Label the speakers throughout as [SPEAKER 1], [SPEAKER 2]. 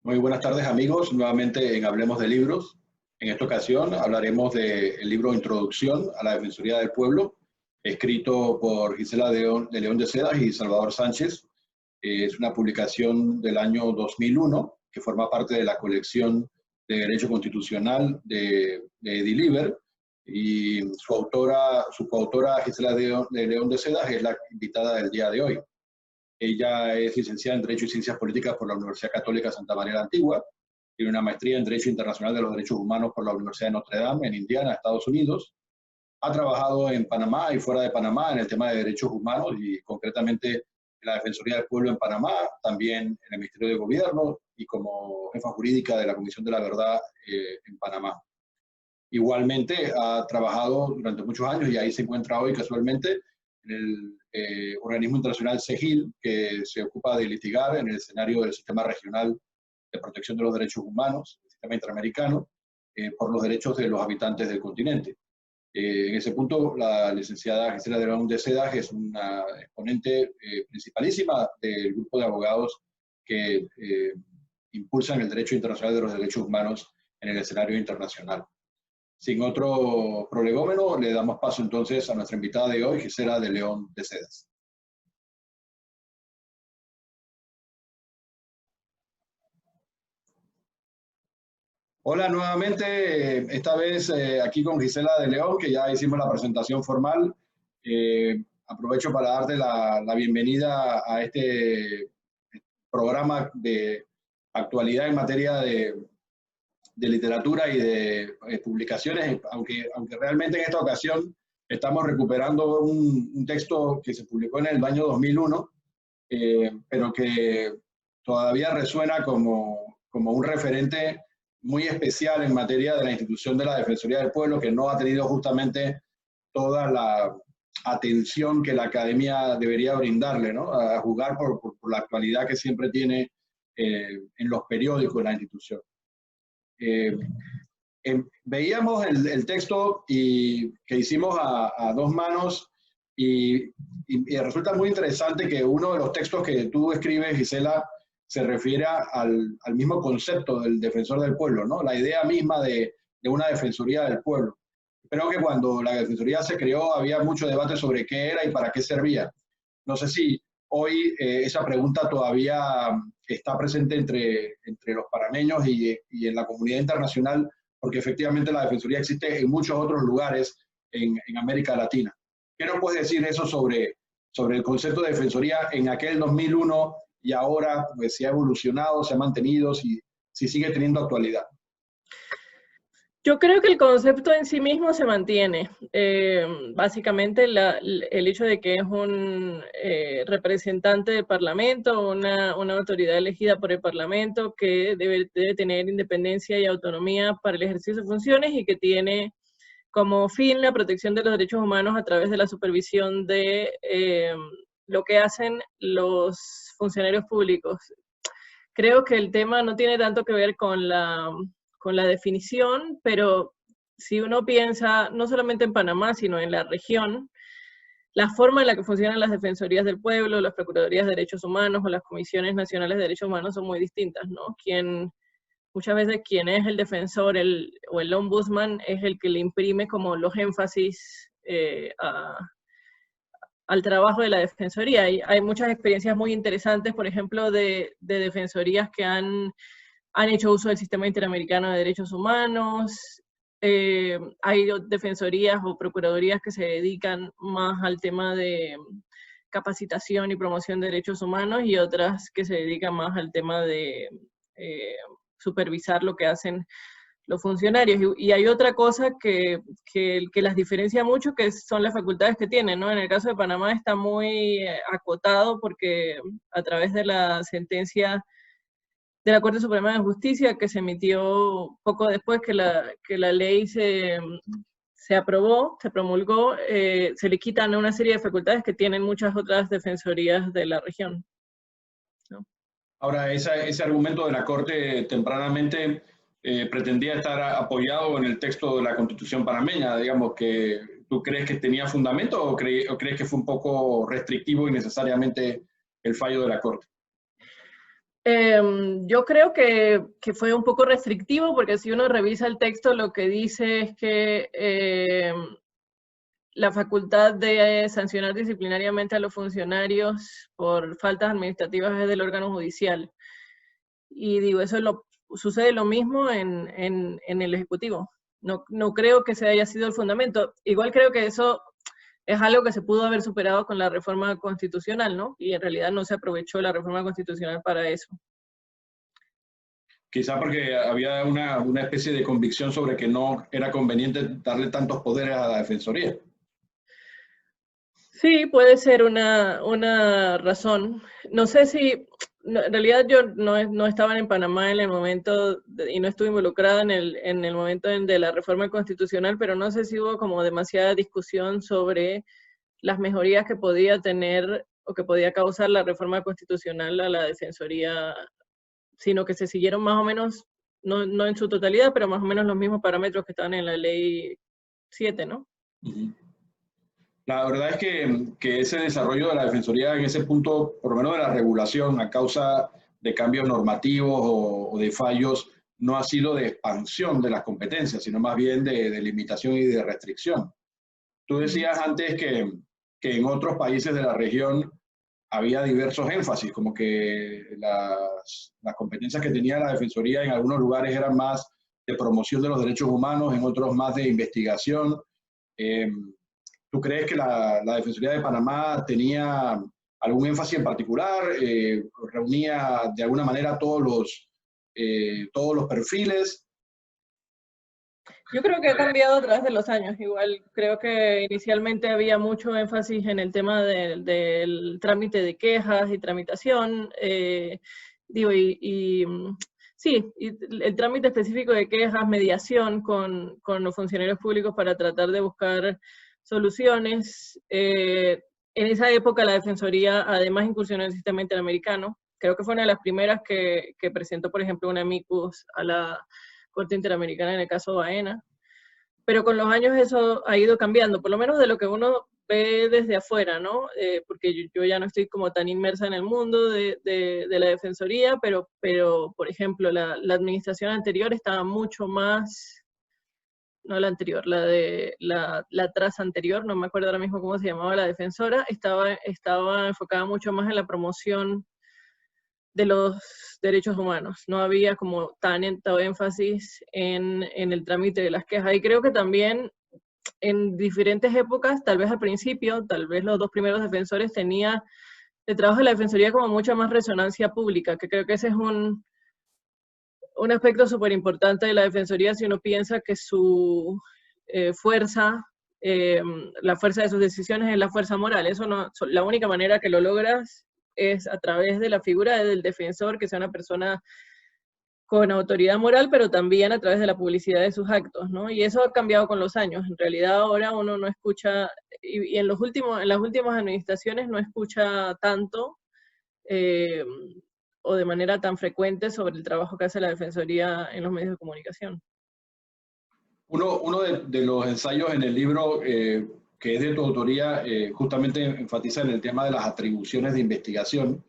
[SPEAKER 1] Muy buenas tardes, amigos. Nuevamente en Hablemos de Libros. En esta ocasión hablaremos del libro Introducción a la Defensoría del Pueblo, escrito por Gisela de León de Cedas y Salvador Sánchez. Es una publicación del año 2001 que forma parte de la colección de Derecho Constitucional de Ediliber, y su coautora Gisela de León de Cedas es la invitada del día de hoy. Ella es licenciada en Derecho y Ciencias Políticas por la Universidad Católica Santa María la Antigua, tiene una maestría en Derecho Internacional de los Derechos Humanos por la Universidad de Notre Dame en Indiana, Estados Unidos. Ha trabajado en Panamá y fuera de Panamá en el tema de derechos humanos y concretamente en la Defensoría del Pueblo en Panamá, también en el Ministerio de Gobierno y como jefa jurídica de la Comisión de la Verdad en Panamá. Igualmente ha trabajado durante muchos años, y ahí se encuentra hoy casualmente, en el organismo internacional CEGIL, que se ocupa de litigar en el escenario del Sistema Regional de Protección de los Derechos Humanos, el Sistema Interamericano, por los derechos de los habitantes del continente. En ese punto, la licenciada Gisela de León de Cedas es una exponente principalísima del grupo de abogados que impulsan el derecho internacional de los derechos humanos en el escenario internacional. Sin otro prolegómeno, le damos paso entonces a nuestra invitada de hoy, Gisela de León de Cedas. Hola nuevamente, esta vez aquí con Gisela de León, que ya hicimos la presentación formal. Aprovecho para darte la bienvenida a este programa de actualidad en materia de literatura y de publicaciones, aunque realmente en esta ocasión estamos recuperando un texto que se publicó en el año 2001, pero que todavía resuena como un referente muy especial en materia de la institución de la Defensoría del Pueblo, que no ha tenido justamente toda la atención que la academia debería brindarle, ¿no? A jugar por la actualidad que siempre tiene en los periódicos la institución. Veíamos el texto que hicimos a dos manos y resulta muy interesante que uno de los textos que tú escribes, Gisela, se refiere al mismo concepto del defensor del pueblo, ¿no? La idea misma de una defensoría del pueblo. Creo que cuando la defensoría se creó había mucho debate sobre qué era y para qué servía. No sé si hoy esa pregunta todavía está presente entre los panameños y en la comunidad internacional, porque efectivamente la defensoría existe en muchos otros lugares en América Latina. ¿Qué nos puedes decir eso sobre el concepto de defensoría en aquel 2001 y ahora, pues, si ha evolucionado, se ha mantenido, si sigue teniendo actualidad?
[SPEAKER 2] Yo creo que el concepto en sí mismo se mantiene. Básicamente el hecho de que es un representante del Parlamento, una autoridad elegida por el Parlamento que debe tener independencia y autonomía para el ejercicio de funciones y que tiene como fin la protección de los derechos humanos a través de la supervisión de lo que hacen los funcionarios públicos. Creo que el tema no tiene tanto que ver con la definición, pero si uno piensa no solamente en Panamá, sino en la región, la forma en la que funcionan las defensorías del pueblo, las procuradurías de derechos humanos o las comisiones nacionales de derechos humanos son muy distintas, ¿no? Muchas veces quien es el defensor o el ombudsman es el que le imprime como los énfasis al trabajo de la defensoría. Hay muchas experiencias muy interesantes, por ejemplo, de defensorías que han hecho uso del Sistema Interamericano de Derechos Humanos. Hay defensorías o procuradurías que se dedican más al tema de capacitación y promoción de derechos humanos y otras que se dedican más al tema de supervisar lo que hacen los funcionarios. Y hay otra cosa que las diferencia mucho, que son las facultades que tienen, ¿no? En el caso de Panamá está muy acotado porque a través de la sentencia de la Corte Suprema de Justicia, que se emitió poco después que la ley se aprobó, se promulgó, se le quitan una serie de facultades que tienen muchas otras defensorías de la región, ¿no?
[SPEAKER 1] Ahora, ese argumento de la Corte tempranamente pretendía estar apoyado en el texto de la Constitución panameña, digamos, que ¿tú crees que tenía fundamento o crees que fue un poco restrictivo y necesariamente el fallo de la Corte?
[SPEAKER 2] Yo creo que fue un poco restrictivo, porque si uno revisa el texto, lo que dice es que la facultad de sancionar disciplinariamente a los funcionarios por faltas administrativas es del órgano judicial. Y digo, sucede lo mismo en el Ejecutivo. No creo que ese haya sido el fundamento. Igual creo que eso es algo que se pudo haber superado con la reforma constitucional, ¿no? Y en realidad no se aprovechó la reforma constitucional para eso.
[SPEAKER 1] Quizá porque había una especie de convicción sobre que no era conveniente darle tantos poderes a la Defensoría.
[SPEAKER 2] Sí, puede ser una razón. No sé si, en realidad yo no estaba en Panamá en el momento y no estuve involucrada en el momento de la reforma constitucional, pero no sé si hubo como demasiada discusión sobre las mejorías que podía tener o que podía causar la reforma constitucional a la Defensoría, sino que se siguieron más o menos, no en su totalidad, pero más o menos los mismos parámetros que estaban en la ley 7, ¿no?
[SPEAKER 1] Uh-huh. La verdad es que ese desarrollo de la Defensoría en ese punto, por lo menos de la regulación, a causa de cambios normativos o de fallos, no ha sido de expansión de las competencias, sino más bien de limitación y de restricción. Tú decías antes que en otros países de la región había diversos énfasis, como que las competencias que tenía la Defensoría en algunos lugares eran más de promoción de los derechos humanos, en otros más de investigación. ¿Tú crees que la Defensoría de Panamá tenía algún énfasis en particular? ¿Reunía de alguna manera todos los perfiles?
[SPEAKER 2] Yo creo que ha cambiado a través de los años. Igual creo que inicialmente había mucho énfasis en el tema del trámite de quejas y tramitación. Sí, y el trámite específico de quejas, mediación con los funcionarios públicos para tratar de buscar soluciones. En esa época la Defensoría además incursionó en el sistema interamericano. Creo que fue una de las primeras que presentó, por ejemplo, un amicus a la Corte Interamericana en el caso Baena. Pero con los años eso ha ido cambiando, por lo menos de lo que uno ve desde afuera, ¿no? Porque yo ya no estoy como tan inmersa en el mundo de la Defensoría, pero por ejemplo, la administración anterior estaba mucho más, no la anterior, la tras anterior, no me acuerdo ahora mismo cómo se llamaba la defensora, estaba enfocada mucho más en la promoción de los derechos humanos. No había como tanto énfasis en el trámite de las quejas. Y creo que también en diferentes épocas, tal vez al principio, tal vez los dos primeros defensores tenía el trabajo de la Defensoría como mucha más resonancia pública, que creo que ese es un aspecto súper importante de la Defensoría si uno piensa que su fuerza, la fuerza de sus decisiones es la fuerza moral. Eso no, la única manera que lo logras es a través de la figura del defensor, que sea una persona con autoridad moral, pero también a través de la publicidad de sus actos, ¿no? Y eso ha cambiado con los años. En realidad ahora uno no escucha, y en las últimas administraciones no escucha tanto o de manera tan frecuente sobre el trabajo que hace la Defensoría en los medios de comunicación.
[SPEAKER 1] Uno de los ensayos en el libro que es de tu autoría, justamente enfatiza en el tema de las atribuciones de investigación.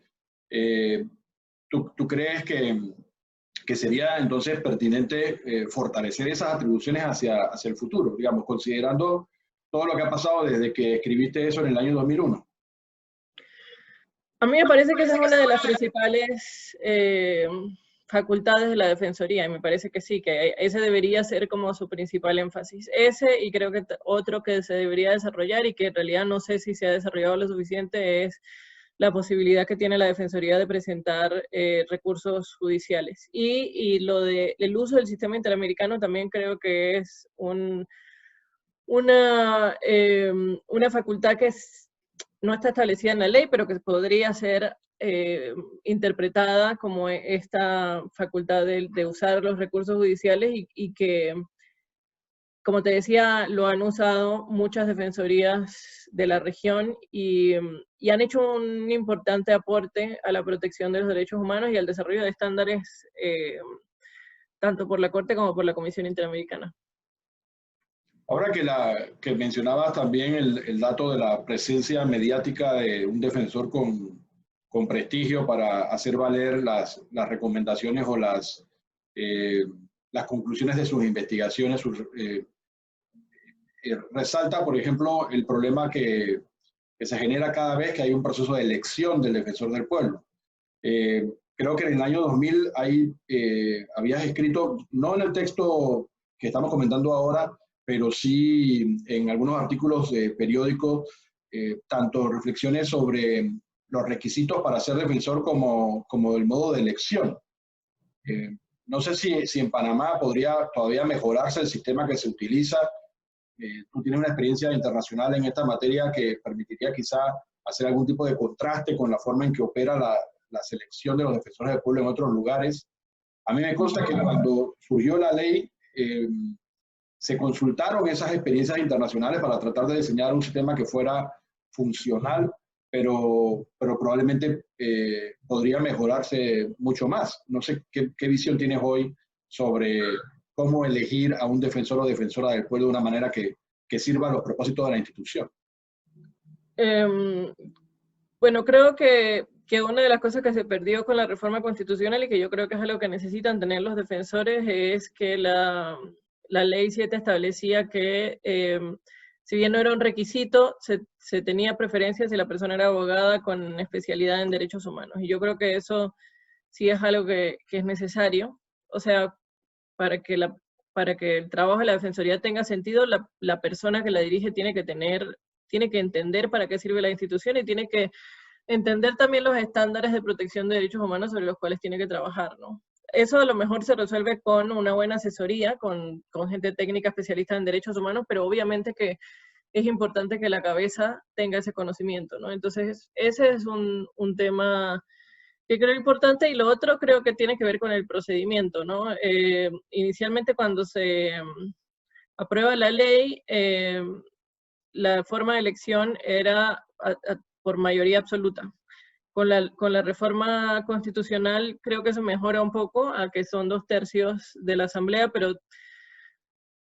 [SPEAKER 1] ¿Tú crees que sería entonces pertinente fortalecer esas atribuciones hacia el futuro, digamos, considerando todo lo que ha pasado desde que escribiste eso en el año 2001?
[SPEAKER 2] A mí me parece que esa es una de las principales facultades de la Defensoría, y me parece que sí, que ese debería ser como su principal énfasis. Ese, y creo que otro que se debería desarrollar, y que en realidad no sé si se ha desarrollado lo suficiente, es la posibilidad que tiene la Defensoría de presentar recursos judiciales. Y lo del uso del sistema interamericano también creo que es una facultad que no está establecida en la ley, pero que podría ser interpretada como esta facultad de usar los recursos judiciales y que, como te decía, lo han usado muchas defensorías de la región y han hecho un importante aporte a la protección de los derechos humanos y al desarrollo de estándares tanto por la Corte como por la Comisión Interamericana.
[SPEAKER 1] Ahora que mencionabas también el dato de la presencia mediática de un defensor con con prestigio para hacer valer las recomendaciones o las conclusiones de sus investigaciones. Resalta, por ejemplo, el problema que se genera cada vez que hay un proceso de elección del defensor del pueblo. Creo que en el año 2000 habías escrito, no en el texto que estamos comentando ahora, pero sí en algunos artículos de periódicos, tanto reflexiones sobre los requisitos para ser defensor como el modo de elección. No sé si en Panamá podría todavía mejorarse el sistema que se utiliza. Tú tienes una experiencia internacional en esta materia que permitiría quizá hacer algún tipo de contraste con la forma en que opera la selección de los defensores del pueblo en otros lugares. A mí me consta que cuando surgió la ley, se consultaron esas experiencias internacionales para tratar de diseñar un sistema que fuera funcional, pero probablemente podría mejorarse mucho más. No sé qué visión tienes hoy sobre cómo elegir a un defensor o defensora del pueblo de una manera que sirva a los propósitos de la institución.
[SPEAKER 2] Bueno, creo que una de las cosas que se perdió con la reforma constitucional y que yo creo que es algo que necesitan tener los defensores es que la ley 7 establecía que si bien no era un requisito, se tenía preferencia si la persona era abogada con especialidad en derechos humanos. Y yo creo que eso sí es algo que es necesario. O sea, para que el trabajo de la defensoría tenga sentido, la persona que la dirige tiene que entender para qué sirve la institución y tiene que entender también los estándares de protección de derechos humanos sobre los cuales tiene que trabajar, ¿no? Eso a lo mejor se resuelve con una buena asesoría, con gente técnica especialista en derechos humanos, pero obviamente que es importante que la cabeza tenga ese conocimiento, ¿no? Entonces, ese es un tema que creo importante, y lo otro creo que tiene que ver con el procedimiento, ¿no? Inicialmente cuando se aprueba la ley, la forma de elección era por mayoría absoluta. Con la reforma constitucional creo que eso mejora un poco, a que son 2/3 de la asamblea, pero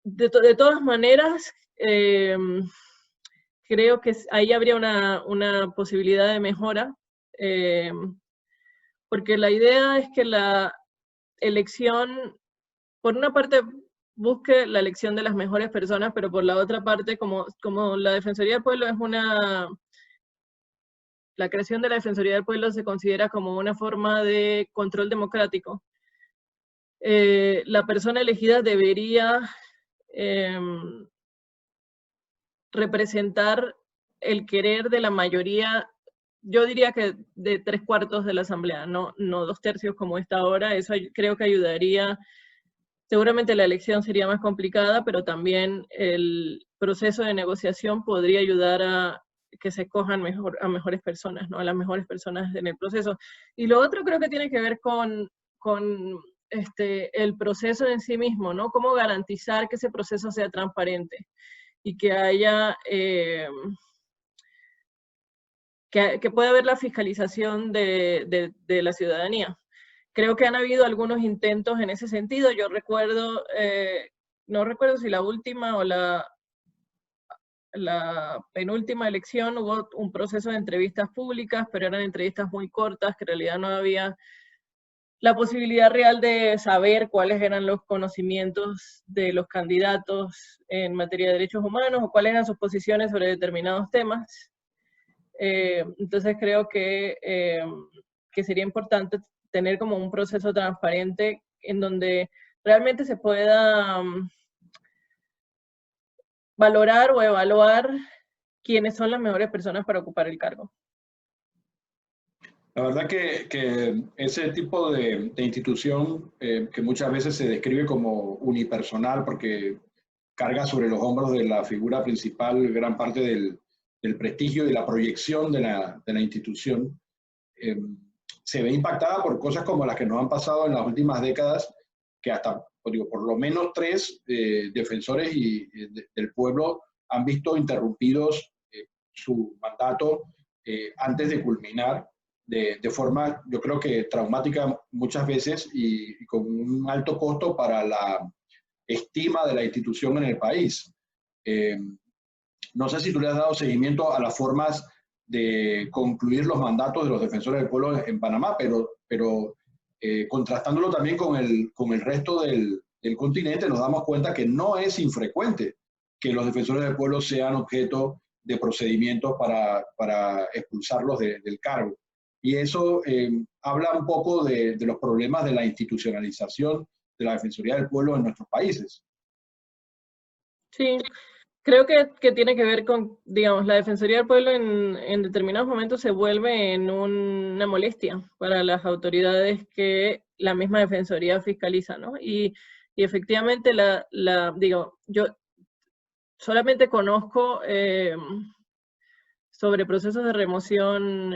[SPEAKER 2] de todas maneras, creo que ahí habría una posibilidad de mejora, porque la idea es que la elección, por una parte, busque la elección de las mejores personas, pero por la otra parte, como la Defensoría del Pueblo es la creación de la Defensoría del Pueblo se considera como una forma de control democrático. La persona elegida debería representar el querer de la mayoría, yo diría que de 3/4 de la asamblea, no 2/3 como está ahora. Eso creo que ayudaría. Seguramente la elección sería más complicada, pero también el proceso de negociación podría ayudar a que se escojan a mejores personas, ¿no? A las mejores personas en el proceso. Y lo otro creo que tiene que ver con el proceso en sí mismo, ¿no? Cómo garantizar que ese proceso sea transparente y que haya, que pueda haber la fiscalización de la ciudadanía. Creo que han habido algunos intentos en ese sentido. Yo recuerdo, no recuerdo si la última o la penúltima elección hubo un proceso de entrevistas públicas, pero eran entrevistas muy cortas, que en realidad no había la posibilidad real de saber cuáles eran los conocimientos de los candidatos en materia de derechos humanos o cuáles eran sus posiciones sobre determinados temas. Entonces creo que sería importante tener como un proceso transparente en donde realmente se pueda valorar o evaluar quiénes son las mejores personas para ocupar el cargo.
[SPEAKER 1] La verdad que ese tipo de institución que muchas veces se describe como unipersonal porque carga sobre los hombros de la figura principal gran parte del prestigio y la proyección de la institución, se ve impactada por cosas como las que nos han pasado en las últimas décadas, que hasta, por lo menos 3 defensores del pueblo han visto interrumpidos su mandato antes de culminar, de forma, yo creo que traumática muchas veces y con un alto costo para la estima de la institución en el país. No sé si tú le has dado seguimiento a las formas de concluir los mandatos de los defensores del pueblo en Panamá, pero contrastándolo también con el resto del continente, nos damos cuenta que no es infrecuente que los defensores del pueblo sean objeto de procedimientos para expulsarlos del cargo. Y eso habla un poco de los problemas de la institucionalización de la Defensoría del Pueblo en nuestros países.
[SPEAKER 2] Sí, creo que tiene que ver con, digamos, la Defensoría del Pueblo en determinados momentos se vuelve en una molestia para las autoridades que la misma Defensoría fiscaliza, ¿no? Y efectivamente, digo, yo solamente conozco sobre procesos de remoción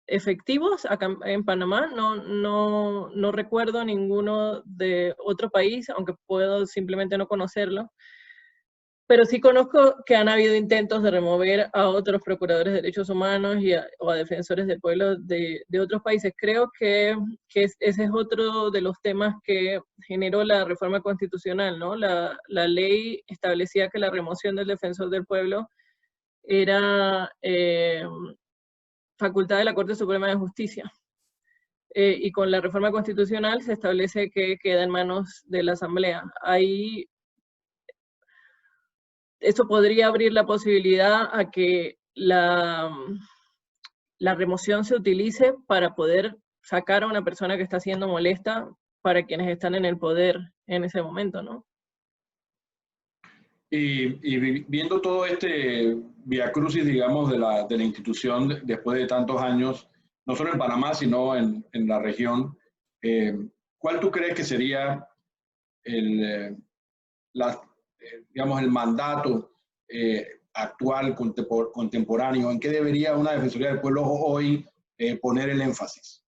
[SPEAKER 2] efectivos acá en Panamá, no recuerdo ninguno de otro país, aunque puedo simplemente no conocerlo, pero sí conozco que han habido intentos de remover a otros procuradores de derechos humanos o a defensores del pueblo de otros países. Creo que ese es otro de los temas que generó la reforma constitucional, ¿no? La ley establecía que la remoción del defensor del pueblo era facultad de la Corte Suprema de Justicia. Y con la reforma constitucional se establece que queda en manos de la Asamblea. Ahí eso podría abrir la posibilidad a que la remoción se utilice para poder sacar a una persona que está siendo molesta para quienes están en el poder en ese momento, ¿no?
[SPEAKER 1] Y viendo todo este viacrucis, digamos, de la institución después de tantos años, no solo en Panamá, sino en la región, ¿cuál tú crees que sería digamos, el mandato actual, contemporáneo? ¿En qué debería una Defensoría del Pueblo hoy poner el énfasis?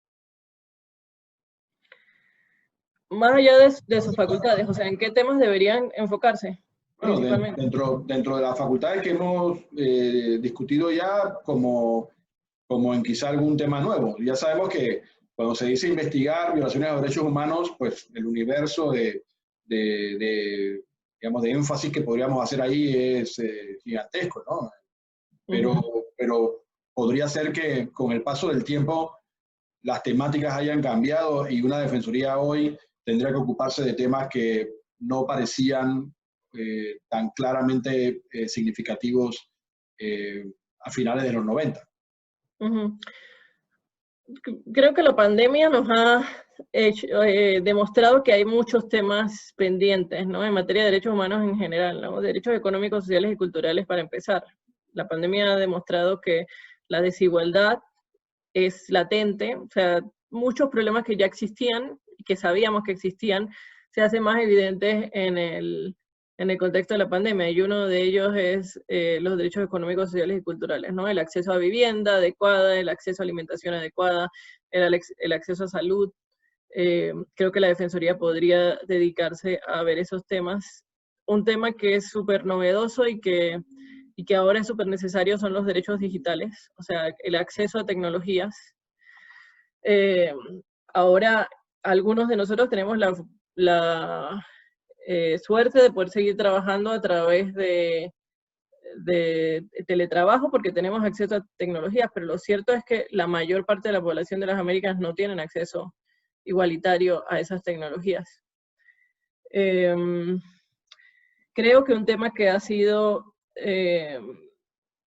[SPEAKER 2] Más allá de sus facultades, o sea, ¿en qué temas deberían enfocarse?
[SPEAKER 1] Bueno, dentro de las facultades que hemos discutido ya, como en quizá algún tema nuevo. Ya sabemos que cuando se dice investigar violaciones a derechos humanos, pues el universo digamos, de énfasis que podríamos hacer ahí es gigantesco, ¿no? Pero podría ser que con el paso del tiempo las temáticas hayan cambiado y una defensoría hoy tendría que ocuparse de temas que no parecían tan claramente significativos a finales de los 90.
[SPEAKER 2] Creo que la pandemia nos ha demostrado que hay muchos temas pendientes, ¿no? En materia de derechos humanos en general, ¿no? Derechos económicos, sociales y culturales para empezar. La pandemia ha demostrado que la desigualdad es latente, o sea, muchos problemas que ya existían, que sabíamos que existían, se hacen más evidentes en el contexto de la pandemia, y uno de ellos es los derechos económicos, sociales y culturales, ¿no? El acceso a vivienda adecuada, el acceso a alimentación adecuada, el acceso a salud. Creo que la Defensoría podría dedicarse a ver esos temas. Un tema que es súper novedoso y que ahora es súper necesario son los derechos digitales, o sea, el acceso a tecnologías. Ahora, algunos de nosotros tenemos la suerte de poder seguir trabajando a través de teletrabajo porque tenemos acceso a tecnologías, pero lo cierto es que la mayor parte de la población de las Américas no tienen acceso igualitario a esas tecnologías. Creo que un tema que ha sido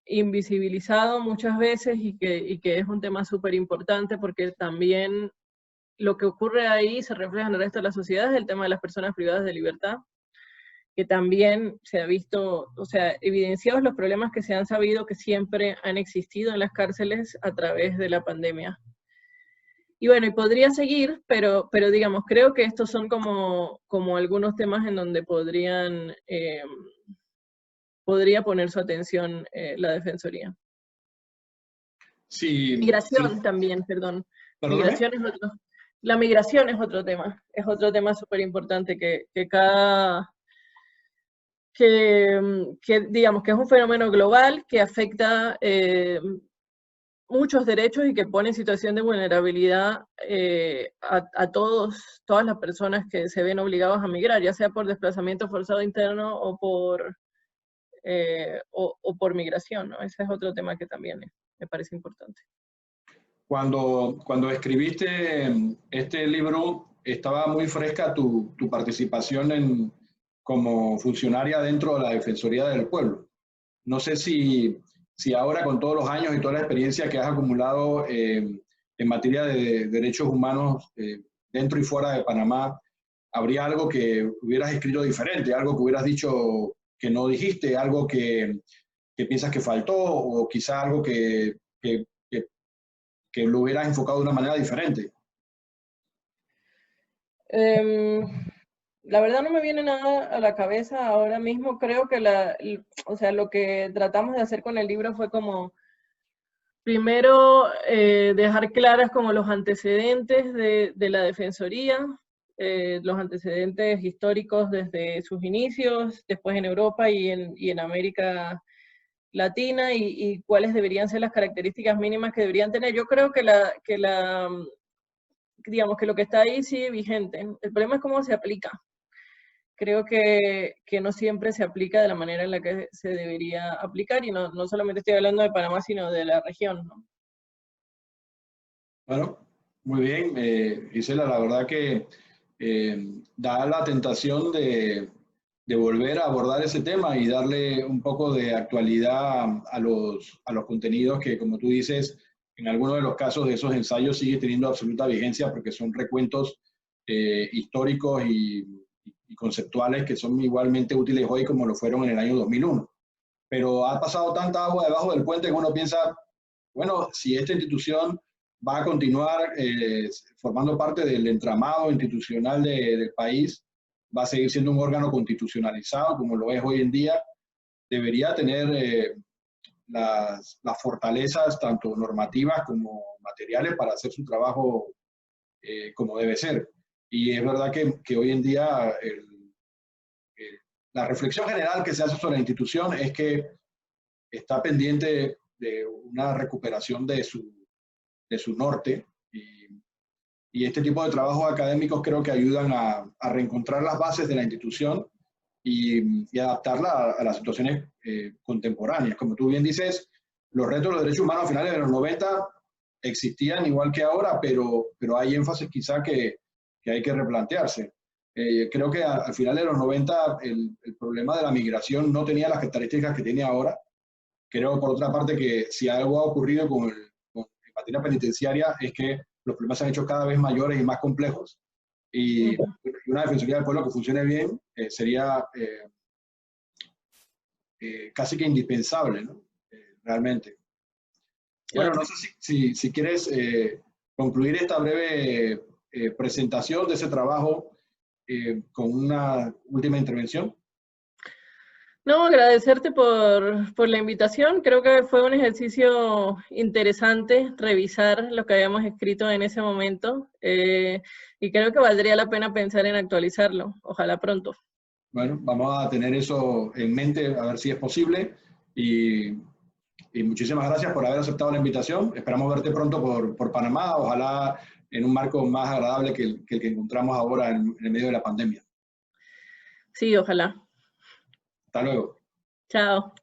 [SPEAKER 2] invisibilizado muchas veces y que es un tema súper importante porque también lo que ocurre ahí se refleja en el resto de la sociedad, es el tema de las personas privadas de libertad, que también se ha visto, o sea, evidenciados los problemas que se han sabido que siempre han existido en las cárceles a través de la pandemia. Y bueno, y podría seguir, pero digamos, creo que estos son como algunos temas en donde podría poner su atención la Defensoría.
[SPEAKER 1] Sí,
[SPEAKER 2] migración
[SPEAKER 1] sí.
[SPEAKER 2] También, perdón.
[SPEAKER 1] Migración
[SPEAKER 2] La migración es otro tema súper importante que digamos que es un fenómeno global que afecta muchos derechos y que pone en situación de vulnerabilidad a todas las personas que se ven obligados a migrar, ya sea por desplazamiento forzado interno o por o por migración, ¿no? Ese es otro tema que también me parece importante.
[SPEAKER 1] Cuando escribiste este libro, estaba muy fresca tu participación como funcionaria dentro de la Defensoría del Pueblo. No sé si ahora, con todos los años y toda la experiencia que has acumulado en materia de derechos humanos dentro y fuera de Panamá, habría algo que hubieras escrito diferente, algo que hubieras dicho que no dijiste, algo que piensas que faltó, o quizá algo que lo hubieras enfocado de una manera diferente.
[SPEAKER 2] La verdad no me viene nada a la cabeza ahora mismo. Creo que o sea, lo que tratamos de hacer con el libro fue como, primero, dejar claras como los antecedentes de la Defensoría, los antecedentes históricos desde sus inicios, después en Europa y en América Latina, y cuáles deberían ser las características mínimas que deberían tener. Yo creo que digamos que lo que está ahí sigue vigente. El problema es cómo se aplica. Creo que no siempre se aplica de la manera en la que se debería aplicar, y no solamente estoy hablando de Panamá, sino de la región, ¿no?
[SPEAKER 1] Bueno, muy bien, Gisela, la verdad que da la tentación de volver a abordar ese tema y darle un poco de actualidad a los contenidos que, como tú dices, en algunos de los casos de esos ensayos sigue teniendo absoluta vigencia, porque son recuentos históricos y conceptuales que son igualmente útiles hoy como lo fueron en el año 2001. Pero ha pasado tanta agua debajo del puente que uno piensa, bueno, si esta institución va a continuar formando parte del entramado institucional del país, va a seguir siendo un órgano constitucionalizado como lo es hoy en día, debería tener las fortalezas tanto normativas como materiales para hacer su trabajo como debe ser. Y es verdad que hoy en día la reflexión general que se hace sobre la institución es que está pendiente de una recuperación de su norte, y este tipo de trabajos académicos creo que ayudan a reencontrar las bases de la institución y adaptarla a las situaciones contemporáneas. Como tú bien dices, los retos de los derechos humanos a finales de los 90 existían igual que ahora, pero hay énfasis quizá que hay que replantearse. Creo que al final de los 90 el problema de la migración no tenía las características que tiene ahora. Creo, por otra parte, que si algo ha ocurrido en materia penitenciaria es que los problemas se han hecho cada vez mayores y más complejos. Y una Defensoría del Pueblo que funcione bien sería casi que indispensable, ¿no? Realmente. Bueno, no sé si quieres concluir esta breve presentación de ese trabajo con una última intervención.
[SPEAKER 2] No, agradecerte por la invitación. Creo que fue un ejercicio interesante revisar lo que habíamos escrito en ese momento, y creo que valdría la pena pensar en actualizarlo. Ojalá pronto.
[SPEAKER 1] Bueno, vamos a tener eso en mente, a ver si es posible, y muchísimas gracias por haber aceptado la invitación. Esperamos verte pronto por Panamá, ojalá en un marco más agradable que el que encontramos ahora en el medio de la pandemia.
[SPEAKER 2] Sí, ojalá.
[SPEAKER 1] Hasta luego.
[SPEAKER 2] Chao.